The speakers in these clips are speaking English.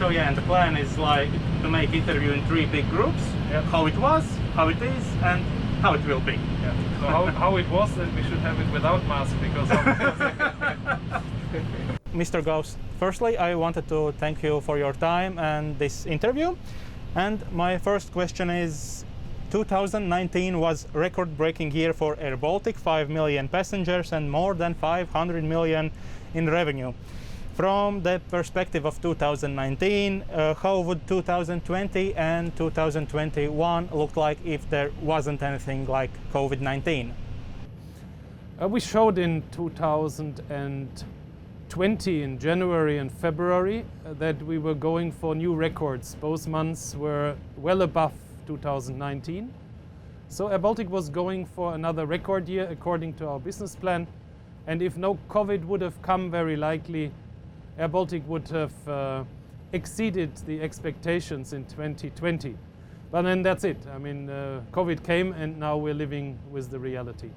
So yeah, and the plan is like to make interview in 3 big groups. Yeah. How it was, how it is, and how it will be. Yeah. So how it was, and we should have it without mask because Mr. Gauss, firstly, I wanted to thank you for your time and this interview. And my first question is, 2019 was record-breaking year for airBaltic, 5 million passengers and more than 500 million in revenue. From the perspective of 2019, how would 2020 and 2021 look like if there wasn't anything like COVID-19? We showed in 2020 in January and February that we were going for new records. Both months were well above 2019. So airBaltic was going for another record year according to our business plan. And if no COVID would have come, very likely airBaltic would have exceeded the expectations in 2020. But then that's it. I mean, COVID came and now we're living with the reality.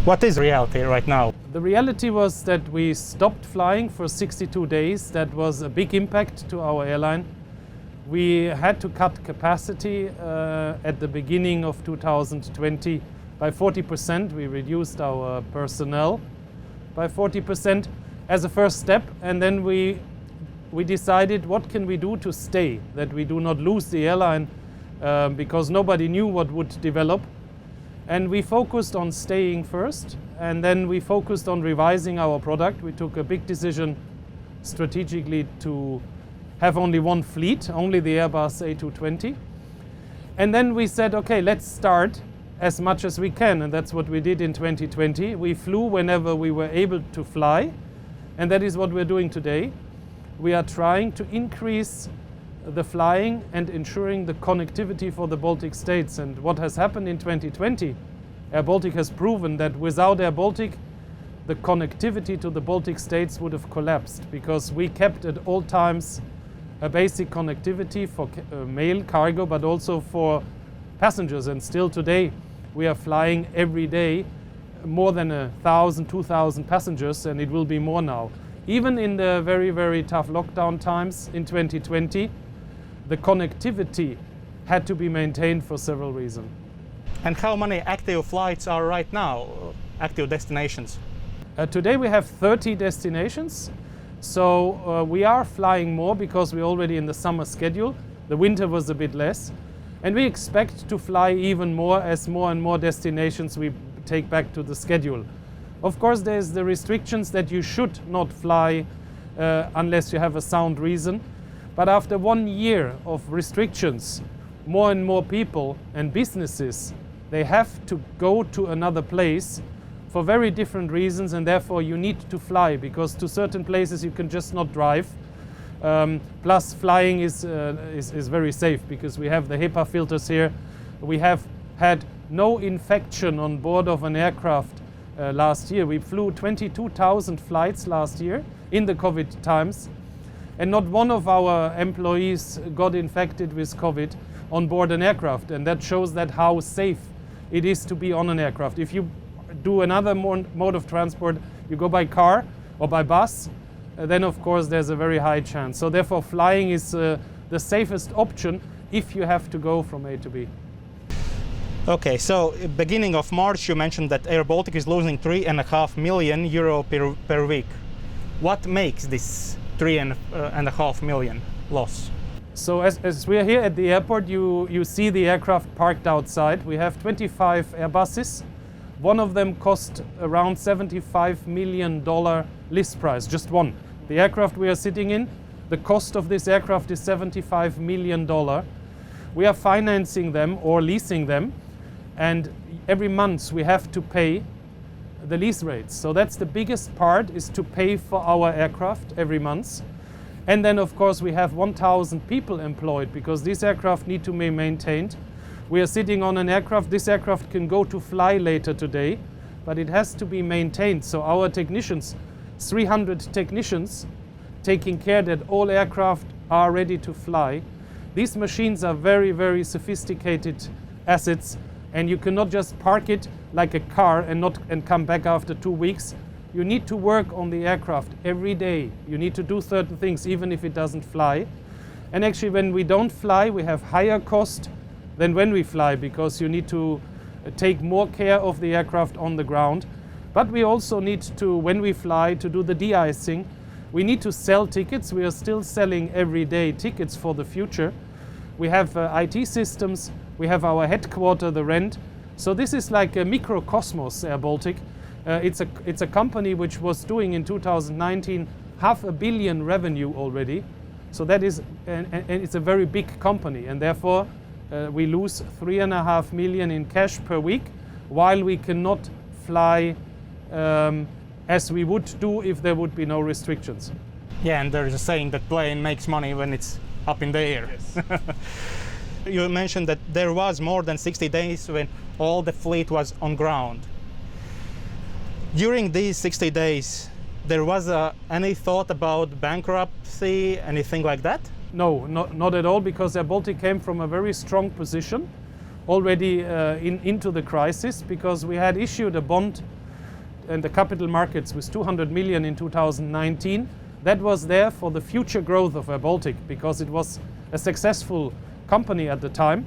What is reality right now? The reality was that we stopped flying for 62 days. That was a big impact to our airline. We had to cut capacity at the beginning of 2020 by 40%. We reduced our personnel by 40% as a first step, and then we decided what can we do to stay, that we do not lose the airline because nobody knew what would develop. And we focused on staying first, and then we focused on revising our product. We took a big decision strategically to have only one fleet, only the Airbus A220. And then we said, okay, let's start as much as we can, and that's what we did in 2020. We flew whenever we were able to fly, and that is what we're doing today. We are trying to increase the flying and ensuring the connectivity for the Baltic states. And what has happened in 2020, airBaltic has proven that without airBaltic, the connectivity to the Baltic states would have collapsed, because we kept at all times a basic connectivity for mail cargo, but also for passengers. And still today, we are flying every day more than 1,000, 2,000 passengers, and it will be more now. Even in the very, very tough lockdown times in 2020, the connectivity had to be maintained for several reasons. And how many active flights are right now, active destinations? Today we have 30 destinations. So we are flying more because we're already in the summer schedule. The winter was a bit less. And we expect to fly even more as more and more destinations we take back to the schedule. Of course, there's the restrictions that you should not fly unless you have a sound reason. But after 1 year of restrictions, more and more people and businesses, they have to go to another place for very different reasons, and therefore you need to fly, because to certain places you can just not drive. Plus flying is very safe because we have the HEPA filters here. We have had no infection on board of an aircraft last year. We flew 22,000 flights last year in the COVID times, and not one of our employees got infected with COVID on board an aircraft, and that shows that how safe it is to be on an aircraft. If you do another mode of transport, you go by car or by bus, then of course there's a very high chance. So therefore flying is the safest option if you have to go from A to B. Okay, so beginning of March you mentioned that airBaltic is losing €3.5 million per week. What makes this €3.5 million loss? So as we are here at the airport, you see the aircraft parked outside. We have 25 Airbuses. One of them cost around $75 million list price, just one. The aircraft we are sitting in, the cost of this aircraft is $75 million. We are financing them or leasing them, and every month we have to pay the lease rates. So that's the biggest part, is to pay for our aircraft every month. And then of course we have 1,000 people employed, because these aircraft need to be maintained. We are sitting on an aircraft. This aircraft can go to fly later today, but it has to be maintained. So our technicians, 300 technicians, taking care that all aircraft are ready to fly. These machines are very, very sophisticated assets, and you cannot just park it like a car and come back after 2 weeks. you need to work on the aircraft every day. You need to do certain things even if it doesn't fly. And actually when we don't fly, we have higher cost than when we fly, because you need to take more care of the aircraft on the ground. But we also need to, when we fly, to do the de-icing. We need to sell tickets. We are still selling every day tickets for the future. We have IT systems. We have our headquarter, the rent. So this is like a microcosmos, airBaltic. It's a company which was doing in 2019 500 million revenue already. So that is, and it's a very big company, and therefore we lose 3.5 million in cash per week, while we cannot fly as we would do if there would be no restrictions. Yeah, and there is a saying that plane makes money when it's up in the air. Yes. You mentioned that there was more than 60 days when all the fleet was on ground. During these 60 days, there was any thought about bankruptcy, anything like that? No, not at all, because airBaltic came from a very strong position already into the crisis, because we had issued a bond in the capital markets with 200 million in 2019. That was there for the future growth of airBaltic, because it was a successful company at the time.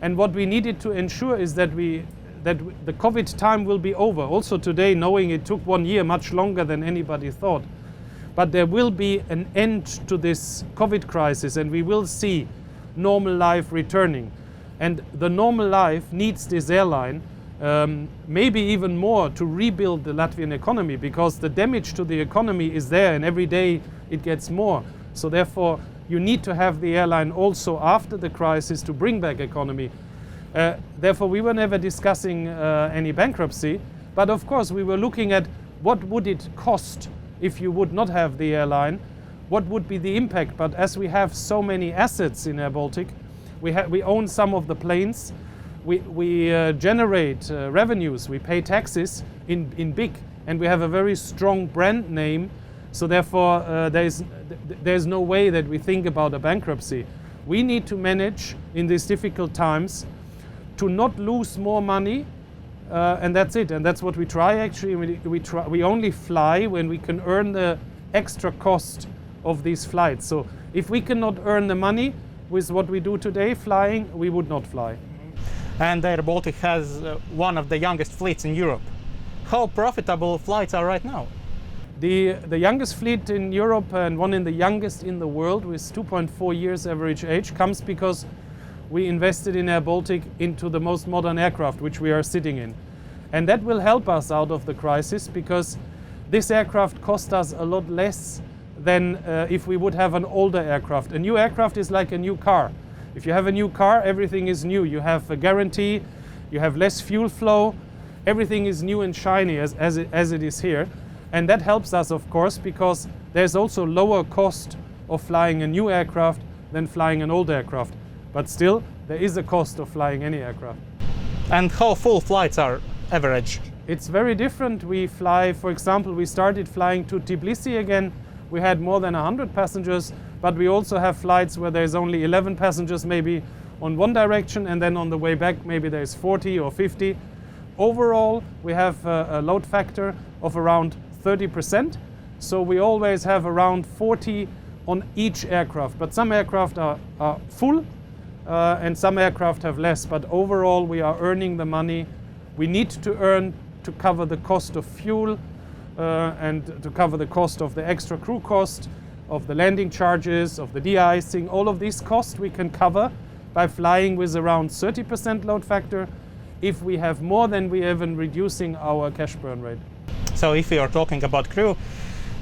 And what we needed to ensure is that the COVID time will be over. Also today, knowing it took 1 year, much longer than anybody thought. But there will be an end to this COVID crisis, and we will see normal life returning. And the normal life needs this airline, maybe even more, to rebuild the Latvian economy, because the damage to the economy is there, and every day it gets more. So therefore, you need to have the airline also after the crisis to bring back economy. Therefore, we were never discussing any bankruptcy, but of course we were looking at what would it cost if you would not have the airline, what would be the impact. But as we have so many assets in airBaltic, we own some of the planes, we generate revenues, we pay taxes in big, and we have a very strong brand name. So therefore, there's no way that we think about a bankruptcy. We need to manage in these difficult times to not lose more money, and that's it. And that's what we try. Actually, we only fly when we can earn the extra cost of these flights. So if we cannot earn the money with what we do today, flying, we would not fly. And airBaltic has one of the youngest fleets in Europe. How profitable flights are right now? The youngest fleet in Europe, and one of the youngest in the world, with 2.4 years average age, comes because we invested in airBaltic into the most modern aircraft which we are sitting in. And that will help us out of the crisis, because this aircraft cost us a lot less than if we would have an older aircraft. A new aircraft is like a new car. If you have a new car, everything is new. You have a guarantee, you have less fuel flow, everything is new and shiny as it is here. And that helps us, of course, because there's also lower cost of flying a new aircraft than flying an old aircraft. But still, there is a cost of flying any aircraft. And how full flights are average? It's very different. We fly, for example, we started flying to Tbilisi again. We had more than 100 passengers, but we also have flights where there's only 11 passengers maybe on one direction, and then on the way back maybe there's 40 or 50. Overall, we have a load factor of around 30%. So we always have around 40 on each aircraft. But some aircraft are full and some aircraft have less. But overall, we are earning the money we need to earn to cover the cost of fuel and to cover the cost of the extra crew cost, of the landing charges, of the de-icing. All of these costs we can cover by flying with around 30% load factor. If we have more, then we are even reducing our cash burn rate. So if we are talking about crew,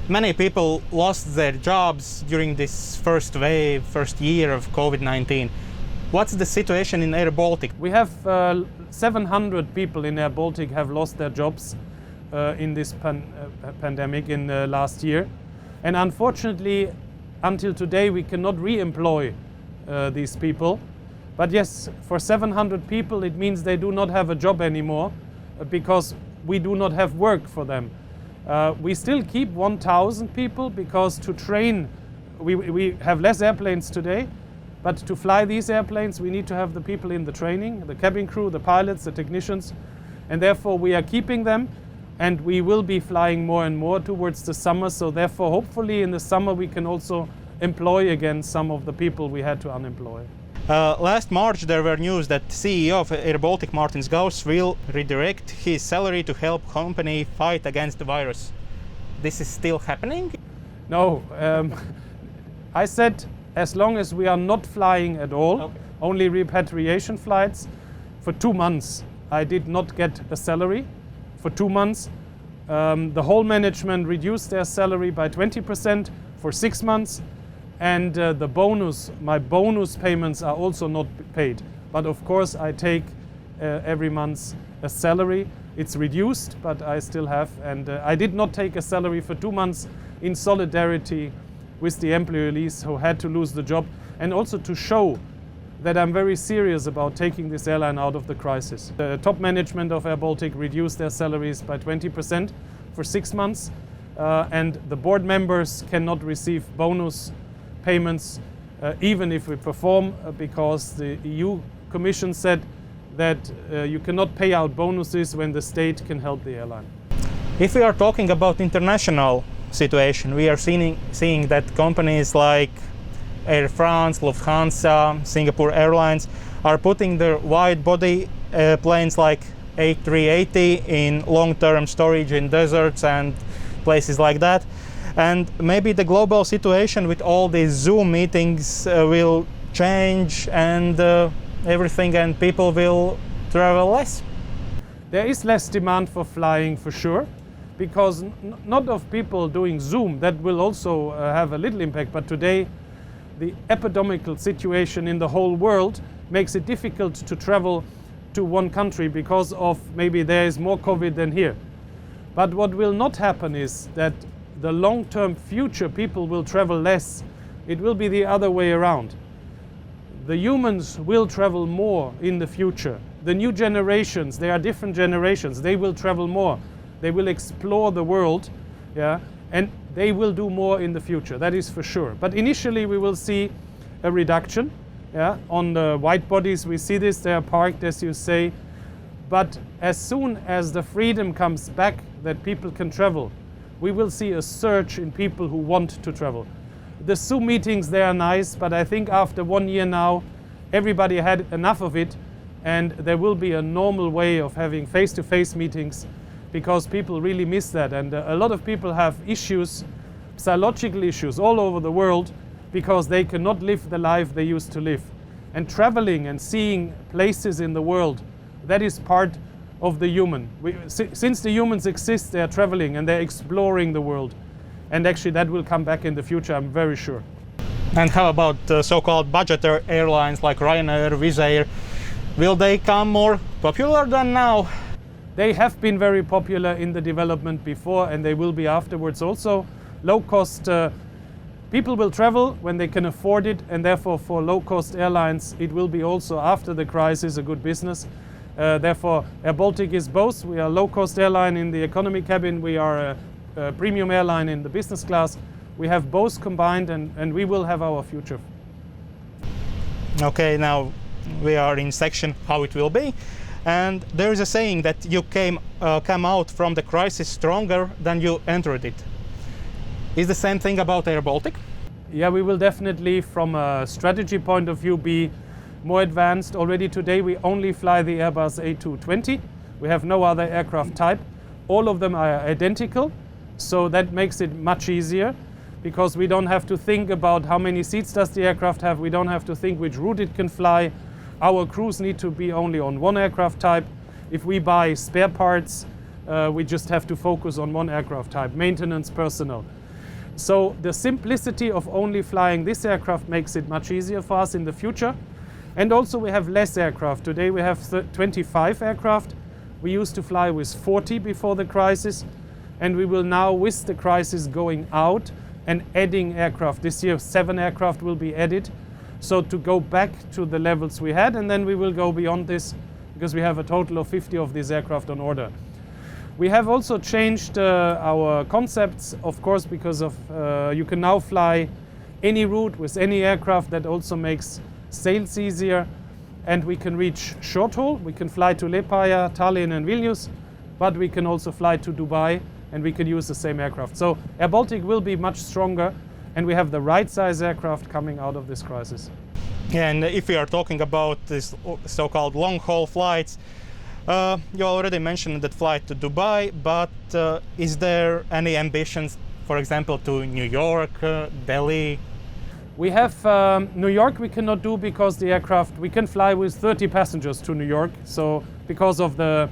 many people lost their jobs during this first wave, first year of COVID-19. What's the situation in airBaltic? We have 700 people in airBaltic have lost their jobs in this pandemic in last year. And unfortunately, until today, we cannot re-employ these people. But yes, for 700 people, it means they do not have a job anymore because we do not have work for them. We still keep 1,000 people because to train, we have less airplanes today, but to fly these airplanes, we need to have the people in the training, the cabin crew, the pilots, the technicians, and therefore we are keeping them. and we will be flying more and more towards the summer. So therefore, hopefully in the summer we can also employ again some of the people we had to unemploy. Last March there were news that CEO of airBaltic, Martin Gauss, will redirect his salary to help company fight against the virus. This is still happening? No, I said as long as we are not flying at all, Okay. only repatriation flights, for 2 months I did not get a salary. For 2 months, the whole management reduced their salary by 20% for 6 months. And the bonus, my bonus payments are also not paid. But of course I take every month a salary. It's reduced, but I still have. And I did not take a salary for 2 months in solidarity with the employees who had to lose the job, and also to show that I'm very serious about taking this airline out of the crisis. The top management of airBaltic reduced their salaries by 20% for 6 months, and the board members cannot receive bonus payments even if we perform, because the EU Commission said that you cannot pay out bonuses when the state can help the airline. If we are talking about international situation, we are seeing that companies like Air France, Lufthansa, Singapore Airlines are putting their wide-body planes like A380 in long-term storage in deserts and places like that. And maybe the global situation with all these Zoom meetings will change, and everything, and people will travel less. There is less demand for flying for sure, because not of people doing Zoom. That will also have a little impact, but today the epidemical situation in the whole world makes it difficult to travel to one country because of maybe there is more COVID than here. But what will not happen is that the long-term future people will travel less. It will be the other way around. The humans will travel more in the future. The new generations, there are different generations, they will travel more. They will explore the world, yeah, and they will do more in the future, that is for sure. But initially we will see a reduction, yeah. On the wide bodies we see this, they are parked as you say. But as soon as the freedom comes back that people can travel, we will see a surge in people who want to travel. The Zoom meetings, they are nice, but I think after 1 year now, everybody had enough of it, and there will be a normal way of having face-to-face meetings, because people really miss that. And a lot of people have issues, psychological issues all over the world, because they cannot live the life they used to live. And traveling and seeing places in the world, that is part of the human. Since the humans exist, they are traveling and they're exploring the world. And actually that will come back in the future, I'm very sure. And how about so-called budget airlines like Ryanair, Wizz Air? Will they come more popular than now? They have been very popular in the development before, and they will be afterwards also. Low-cost people will travel when they can afford it, and therefore for low-cost airlines it will be also after the crisis a good business. Therefore airBaltic is both. We are a low-cost airline in the economy cabin, we are a premium airline in the business class. We have both combined, and we will have our future. Okay, now we are in section how it will be. And there is a saying that you come out from the crisis stronger than you entered it. Is the same thing about airBaltic? Yeah, we will definitely, from a strategy point of view, be more advanced. Already today we only fly the Airbus A220. We have no other aircraft type. All of them are identical, so that makes it much easier, because we don't have to think about how many seats does the aircraft have. We don't have to think which route it can fly. Our crews need to be only on one aircraft type. If we buy spare parts, we just have to focus on one aircraft type, maintenance, personnel. So the simplicity of only flying this aircraft makes it much easier for us in the future. And also we have less aircraft. Today we have 25 aircraft. We used to fly with 40 before the crisis, and we will now, with the crisis going out and adding aircraft. This year 7 aircraft will be added. So to go back to the levels we had, and then we will go beyond this, because we have a total of 50 of these aircraft on order. We have also changed our concepts, of course, because of you can now fly any route with any aircraft. That also makes sales easier, and we can reach short haul. We can fly to Liepāja, Tallinn and Vilnius, but we can also fly to Dubai and we can use the same aircraft. So airBaltic will be much stronger, and we have the right size aircraft coming out of this crisis. And if we are talking about this so-called long-haul flights, you already mentioned that flight to Dubai, but is there any ambitions, for example, to New York, Delhi? We have New York we cannot do because the aircraft, we can fly with 30 passengers to New York. So because of the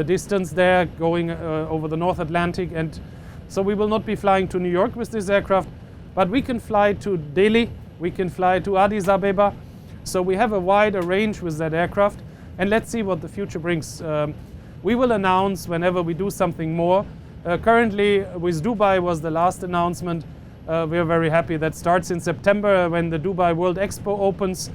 distance there going over the North Atlantic, and so we will not be flying to New York with this aircraft, but we can fly to Delhi, we can fly to Addis Ababa. So we have a wider range with that aircraft, and let's see what the future brings. We will announce whenever we do something more. Currently with Dubai was the last announcement. We are very happy. That starts in September when the Dubai World Expo opens.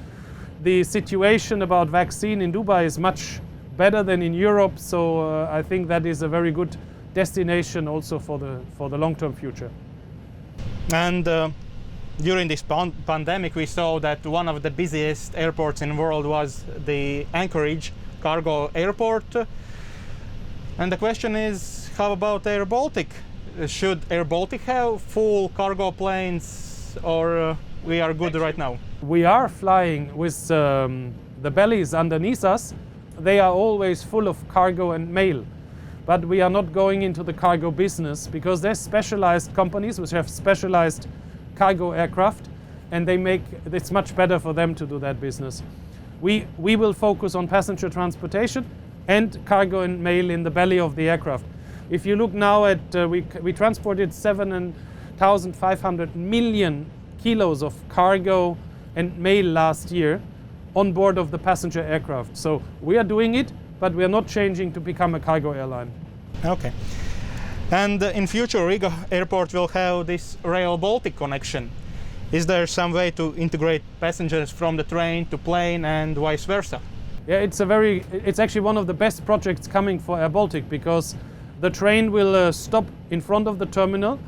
The situation about vaccine in Dubai is much better than in Europe, so I think that is a very good destination also for the long-term future. And during this pandemic, we saw that one of the busiest airports in the world was the Anchorage cargo airport. And the question is, how about airBaltic? Should airBaltic have full cargo planes, or we are good right now? We are flying with the bellies underneath us. They are always full of cargo and mail. But we are not going into the cargo business because there's specialized companies which have specialized cargo aircraft, and it's much better for them to do that business. We will focus on passenger transportation and cargo and mail in the belly of the aircraft. If you look now at, we transported 7,500 million kilos of cargo and mail last year on board of the passenger aircraft. So we are doing it, but we are not changing to become a cargo airline. Okay. And in future, Riga airport will have this rail-Baltic connection. Is there some way to integrate passengers from the train to plane and vice versa? Yeah, it's actually one of the best projects coming for airBaltic, because the train will stop in front of the terminal,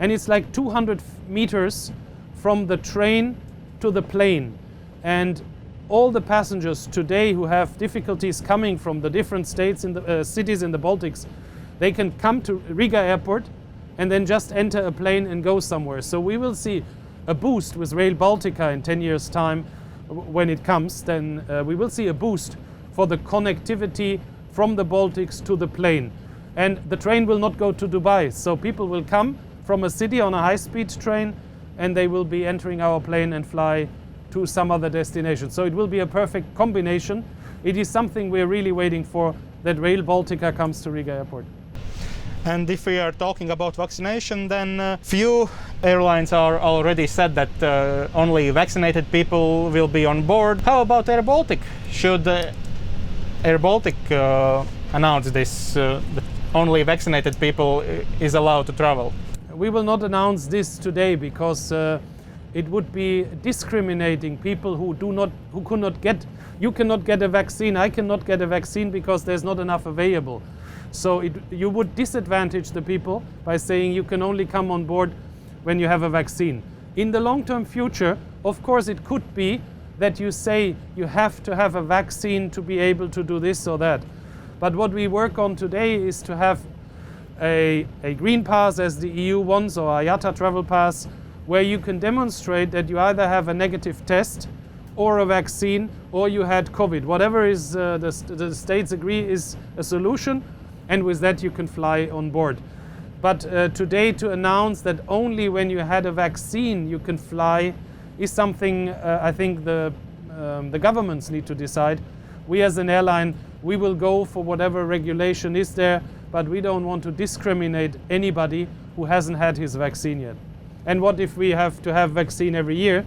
and it's like 200 meters from the train to the plane. And all the passengers today who have difficulties coming from the different states in the cities in the Baltics, they can come to Riga airport and then just enter a plane and go somewhere. So we will see a boost with Rail Baltica in 10 years' time. When it comes, then we will see a boost for the connectivity from the Baltics to the plane. And the train will not go to Dubai. So people will come from a city on a high-speed train, and they will be entering our plane and fly to some other destination. So it will be a perfect combination. It is something we're really waiting for, that Rail Baltica comes to Riga airport. And if we are talking about vaccination, then few airlines are already said that only vaccinated people will be on board. How about airBaltic? Should airBaltic announce this, that only vaccinated people is allowed to travel? We will not announce this today because it would be discriminating people who cannot get. You cannot get a vaccine. I cannot get a vaccine because there's not enough available. So you would disadvantage the people by saying you can only come on board when you have a vaccine. In the long-term future, of course, it could be that you say you have to have a vaccine to be able to do this or that. But what we work on today is to have a green pass, as the EU wants, or IATA travel pass, where you can demonstrate that you either have a negative test or a vaccine, or you had COVID. Whatever is the states agree is a solution, and with that you can fly on board. But today, to announce that only when you had a vaccine you can fly is something I think the governments need to decide. We as an airline, we will go for whatever regulation is there, but we don't want to discriminate anybody who hasn't had his vaccine yet. And what if we have to have vaccine every year?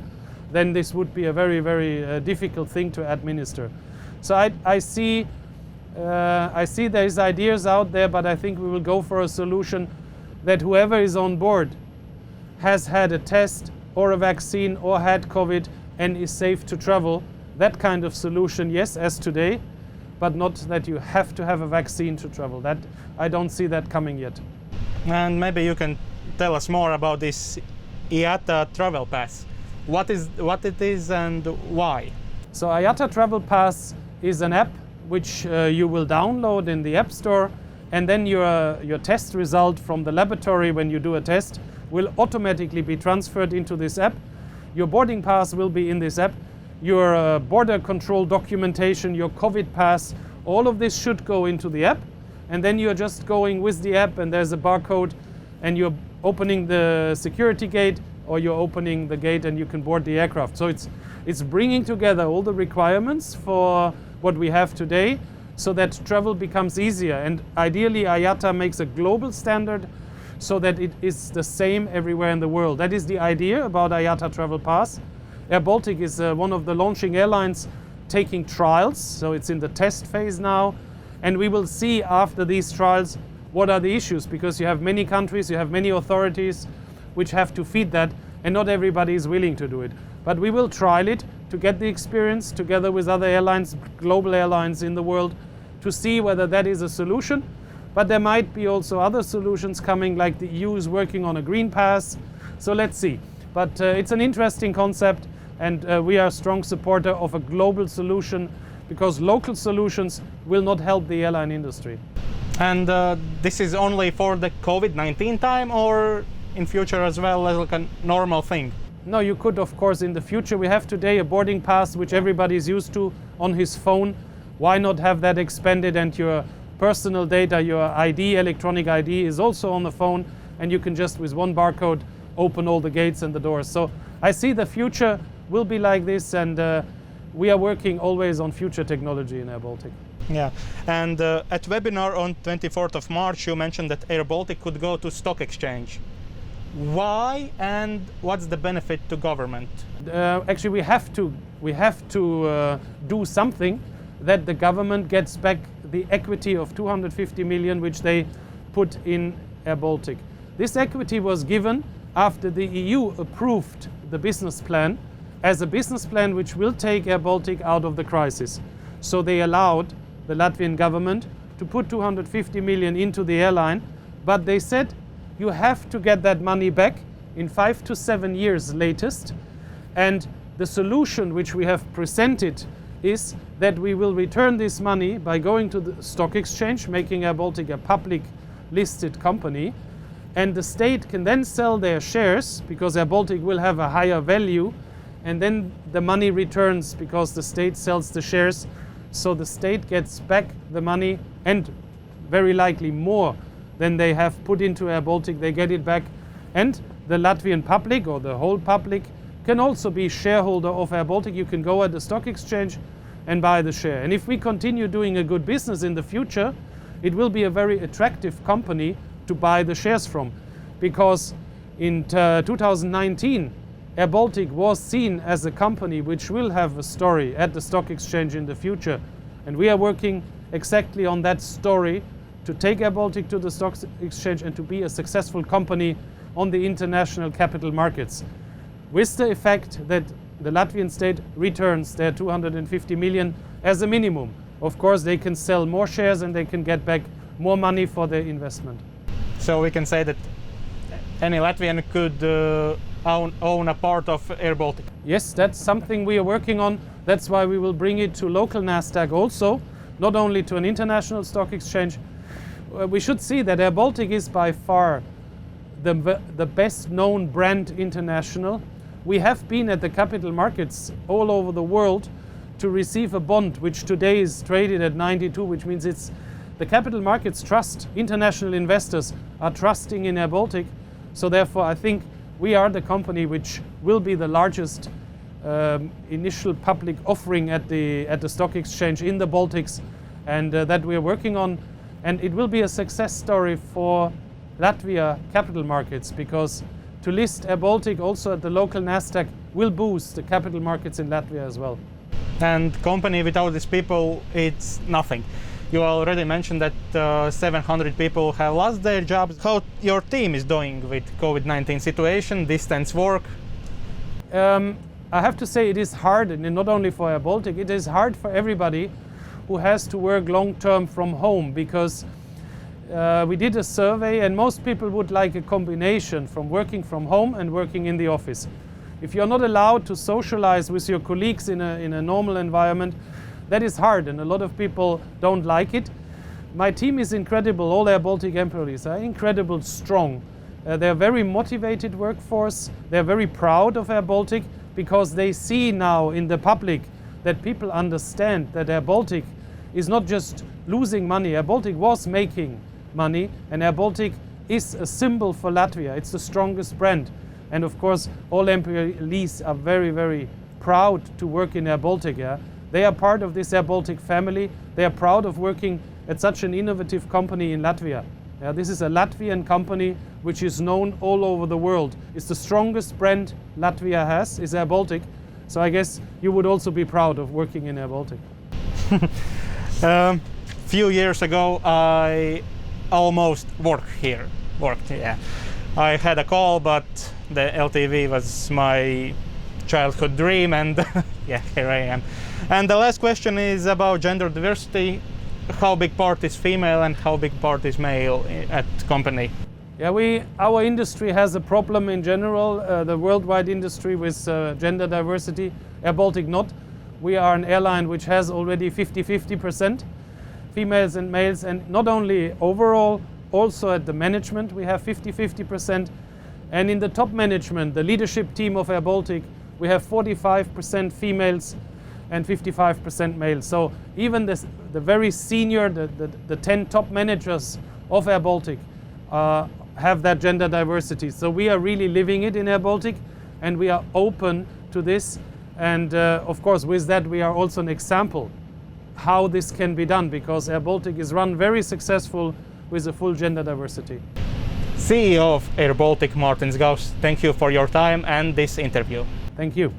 Then this would be a very, very difficult thing to administer. So I see there's ideas out there, but I think we will go for a solution that whoever is on board has had a test or a vaccine or had COVID and is safe to travel. That kind of solution, yes, as today, but not that you have to have a vaccine to travel. That I don't see that coming yet. And maybe you can tell us more about this IATA travel pass. What it is and why? So IATA Travel Pass is an app which you will download in the App Store, and then your test result from the laboratory when you do a test will automatically be transferred into this app. Your boarding pass will be in this app. Your border control documentation, your COVID pass, all of this should go into the app. And then you're just going with the app and there's a barcode and you're opening the security gate or you're opening the gate and you can board the aircraft. So it's bringing together all the requirements for what we have today so that travel becomes easier. And ideally IATA makes a global standard so that it is the same everywhere in the world. That is the idea about IATA Travel Pass. airBaltic is one of the launching airlines taking trials, so it's in the test phase now. And we will see after these trials what are the issues, because you have many countries, you have many authorities which have to feed that, and not everybody is willing to do it. But we will trial it to get the experience together with other airlines, global airlines in the world, to see whether that is a solution. But there might be also other solutions coming, like the EU is working on a green pass. So let's see. But it's an interesting concept, and we are a strong supporter of a global solution, because local solutions will not help the airline industry. And this is only for the COVID-19 time, or in future as well as like a normal thing? No, you could, of course, in the future. We have today a boarding pass which everybody is used to on his phone. Why not have that expanded, and your personal data, your ID, electronic ID, is also on the phone, and you can just with one barcode open all the gates and the doors. So I see the future will be like this, and we are working always on future technology in airBaltic. Yeah, and at webinar on 24th of March, you mentioned that airBaltic could go to stock exchange. Why, and what's the benefit to government? Actually, we have to do something that the government gets back the equity of 250 million which they put in airBaltic. This equity was given after the EU approved the business plan as a business plan which will take airBaltic out of the crisis. So they allowed the Latvian government to put 250 million into the airline, but they said you have to get that money back in 5 to 7 years latest. And the solution which we have presented is that we will return this money by going to the stock exchange, making airBaltic a public listed company, and the state can then sell their shares because airBaltic will have a higher value, and then the money returns because the state sells the shares. So the state gets back the money, and very likely more than they have put into airBaltic, they get it back. And the Latvian public, or the whole public, can also be shareholder of airBaltic. You can go at the stock exchange and buy the share. And if we continue doing a good business in the future, it will be a very attractive company to buy the shares from. Because in 2019, airBaltic was seen as a company which will have a story at the stock exchange in the future. And we are working exactly on that story to take airBaltic to the stock exchange and to be a successful company on the international capital markets, with the effect that the Latvian state returns their 250 million as a minimum. Of course, they can sell more shares and they can get back more money for their investment. So we can say that any Latvian could own a part of airBaltic. Yes, that's something we are working on. That's why we will bring it to local NASDAQ also, not only to an international stock exchange. We should see that airBaltic is by far the best known brand international. We have been at the capital markets all over the world to receive a bond which today is traded at 92, which means it's the capital markets trust. International investors are trusting in airBaltic. So therefore I think we are the company which will be the largest initial public offering at the stock exchange in the Baltics, and that we are working on. And it will be a success story for Latvia capital markets, because to list airBaltic also at the local NASDAQ will boost the capital markets in Latvia as well. And company without these people, it's nothing. You already mentioned that 700 people have lost their jobs. How your team is doing with COVID-19 situation, distance work? I have to say it is hard, and not only for airBaltic, it is hard for everybody who has to work long-term from home, because we did a survey and most people would like a combination from working from home and working in the office. If you're not allowed to socialize with your colleagues in a normal environment, that is hard, and a lot of people don't like it. My team is incredible. All airBaltic employees are incredible, strong. They're a very motivated workforce. They're very proud of airBaltic because they see now in the public that people understand that airBaltic is not just losing money. airBaltic was making money, and airBaltic is a symbol for Latvia. It's the strongest brand. And of course, all employees are very, very proud to work in airBaltic. Yeah? They are part of this airBaltic family. They are proud of working at such an innovative company in Latvia. Yeah, this is a Latvian company which is known all over the world. It's the strongest brand Latvia has, is airBaltic. So I guess you would also be proud of working in airBaltic. Few years ago, I almost worked here. I had a call, but the LTV was my childhood dream, and yeah, here I am. And the last question is about gender diversity. How big part is female and how big part is male at company? Yeah, our industry has a problem in general, the worldwide industry with gender diversity. airBaltic not. We are an airline which has already 50-50% females and males, and not only overall, also at the management we have 50-50%, and in the top management, the leadership team of airBaltic, we have 45% females and 55% males. So even the very senior, the 10 top managers of airBaltic have that gender diversity. So we are really living it in airBaltic, and we are open to this. And of course, with that, we are also an example how this can be done, because airBaltic is run very successful with a full gender diversity. CEO of airBaltic, Martin Gauss, thank you for your time and this interview. Thank you.